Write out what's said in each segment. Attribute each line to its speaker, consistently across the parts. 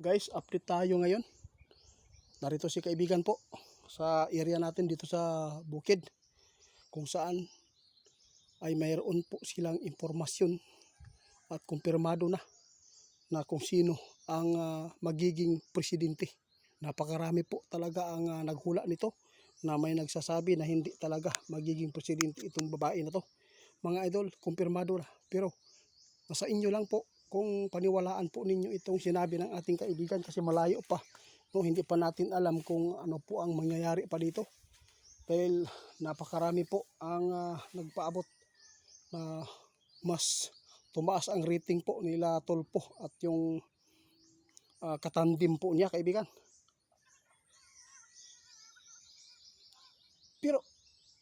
Speaker 1: Guys, update tayo ngayon. Narito si kaibigan po sa area natin dito sa bukid, kung saan ay mayroon po silang impormasyon at kumpirmado na kung sino ang magiging presidente. Napakarami po talaga ang naghula nito, na may nagsasabi na hindi talaga magiging presidente itong babae na to. Mga idol, kumpirmado na. Pero nasa inyo lang po kung paniwalaan po ninyo itong sinabi ng ating kaibigan, kasi malayo pa. No, hindi pa natin alam kung ano po ang mangyayari pa dito. Dahil napakarami po ang nagpaabot na mas tumaas ang rating po nila Tulpo at yung katandim po niya, kaibigan. Pero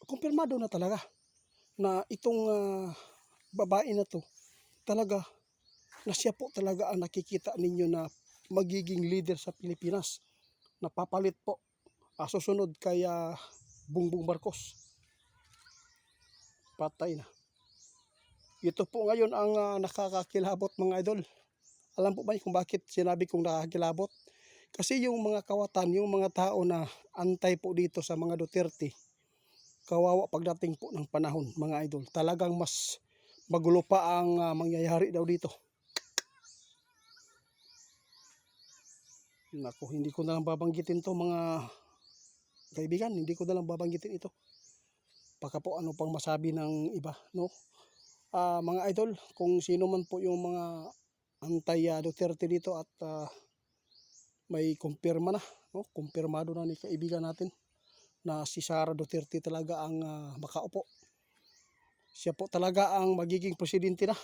Speaker 1: kumpirmado na talaga na itong babae na to talaga, na siya po talaga ang nakikita ninyo na magiging leader sa Pilipinas, na papalit po susunod kay Bongbong Marcos. Patay na. Ito po ngayon ang nakakakilabot, mga idol. Alam po ba kung bakit sinabi kong nakakilabot? Kasi yung mga kawatan, yung mga tao na antay po dito sa mga Duterte, kawawa pagdating po ng panahon, mga idol. Talagang mas magulo pa ang mangyayari daw dito. Naku, hindi ko na lang babanggitin to, mga kaibigan. Hindi ko na lang babanggitin ito. Baka po ano pang masabi ng iba, no? Mga idol, kung sino man po yung mga anti-Duterte dito at may kumpirma na, no? Kumpirmado na ni kaibigan natin na si Sara Duterte talaga ang makaupo. Siya po talaga ang magiging presidente na.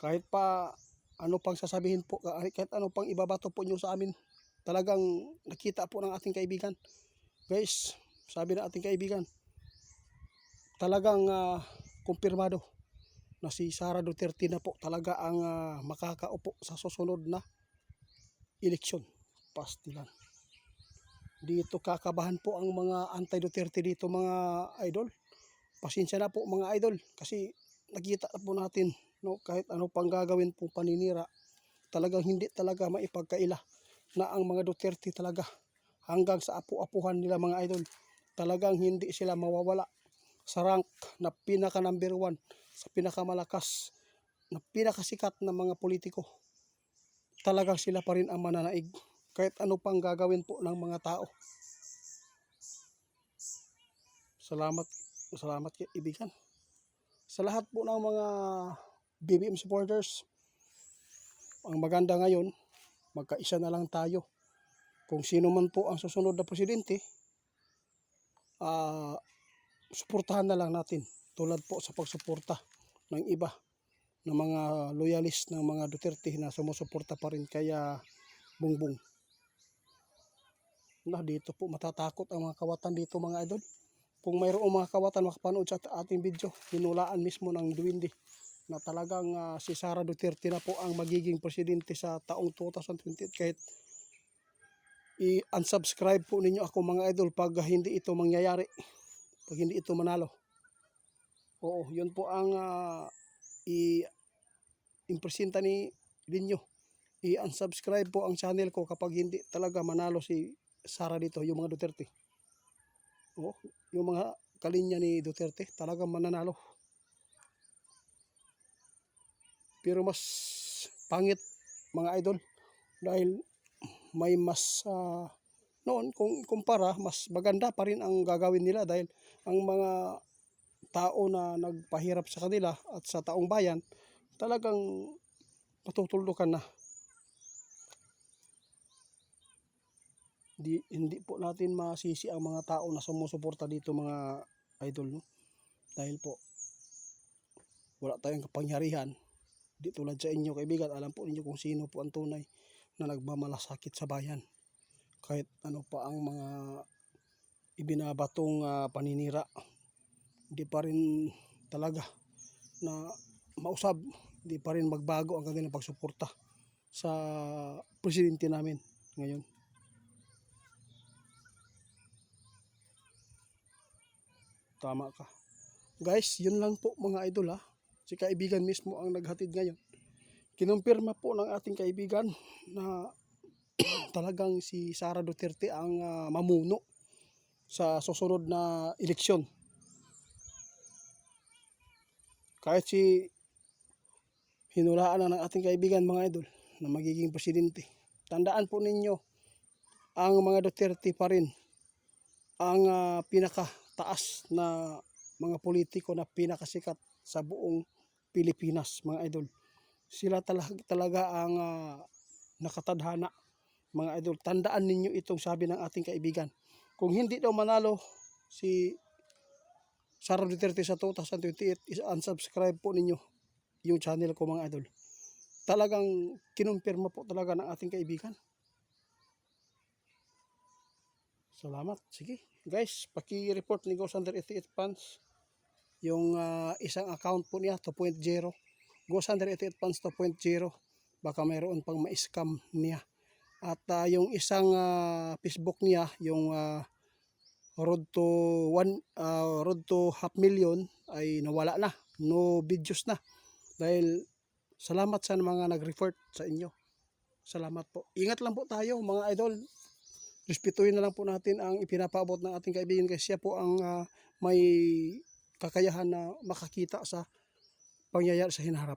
Speaker 1: Kahit pa ano pang sasabihin po, kahit ano pang ibabato po nyo sa amin, talagang nakita po ng ating kaibigan. Guys, sabi ng ating kaibigan, talagang kumpirmado na si Sara Duterte na po talaga ang makakaupo sa susunod na eleksyon. Pastilan. Dito kakabahan po ang mga anti-Duterte dito, mga idol. Pasensya na po, mga idol, kasi nakita na po natin, no, kahit ano pang gagawin po paninira, talagang hindi talaga maipagkaila na ang mga Duterte talaga hanggang sa apu-apuhan nila, mga idol, talagang hindi sila mawawala sa rank na pinaka number 1, sa pinakamalakas na pinakasikat na mga politiko. Talagang sila pa rin ang mananaig kahit ano pang gagawin po ng mga tao. Salamat kaibigan sa lahat po ng mga BBM supporters. Ang maganda ngayon, magkaisa na lang tayo. Kung sino man po ang susunod na presidente, suportahan na lang natin, tulad po sa pagsuporta ng iba ng mga loyalist ng mga Duterte na sumusuporta pa rin kaya Bongbong. Dito po matatakot ang mga kawatan dito, mga idol. Kung mayroong mga kawatan makapanood sa ating video, hinulaan mismo ng duwende na talagang si Sara Duterte na po ang magiging presidente sa taong 2028. Kahit i-unsubscribe po ninyo ako, mga idol, pag hindi ito mangyayari, pag hindi ito manalo. Oo, yun po ang i-impresenta ni Linyo. I-unsubscribe po ang channel ko kapag hindi talaga manalo si Sara dito, yung mga Duterte. Oo, yung mga kalinya ni Duterte talagang mananalo. Pero mas pangit, mga idol, dahil may mas noon, kung kumpara, mas maganda pa rin ang gagawin nila, dahil ang mga tao na nagpahirap sa kanila at sa taong bayan talagang matutuldukan na. Hindi po natin masisi ang mga tao na sumusuporta dito, mga idol, no? Dahil po wala tayong kapangyarihan. Di tulad sa inyo, kaibigan, alam po ninyo kung sino po ang tunay na nagmamalasakit sa bayan. Kahit ano pa ang mga ibinabatong paninira, hindi pa rin talaga na mausab, hindi pa rin magbago ang kanilang pagsuporta sa presidente namin ngayon. Tama ka. Guys, yun lang po, mga idol, ha. Si kaibigan mismo ang naghatid ngayon. kinumpirma po ng ating kaibigan na talagang si Sara Duterte ang mamuno sa susunod na eleksyon. Kahit si hinulaan na ng ating kaibigan mga idol na magiging presidente. Tandaan po ninyo, ang mga Duterte pa rin ang pinakataas na mga politiko na pinakasikat sa buong Pilipinas mga idol. Sila talaga ang nakatadhana mga idol. Tandaan ninyo itong sabi ng ating kaibigan. Kung hindi daw manalo si Sara Duterte sa 2028, is-unsubscribe po ninyo yung channel ko mga idol. Talagang kinumpirma po talaga ng ating kaibigan. Salamat. Sige guys, paki-report ni Ghost Under 88 Fans yung isang account po niya 2.0. Ghost Under 88 Fans 2.0. Baka mayroon pang ma-scam niya. At yung isang Facebook niya, yung road to 500,000 ay nawala na. No videos na. Dahil salamat sa mga nag-report sa inyo. Salamat po. Ingat lang po tayo mga idol. Respetuhin na lang po natin ang ipinapaabot ng ating kaibigan kasi siya po ang may kakayahan na makakita sa pangyayari sa hinaharap.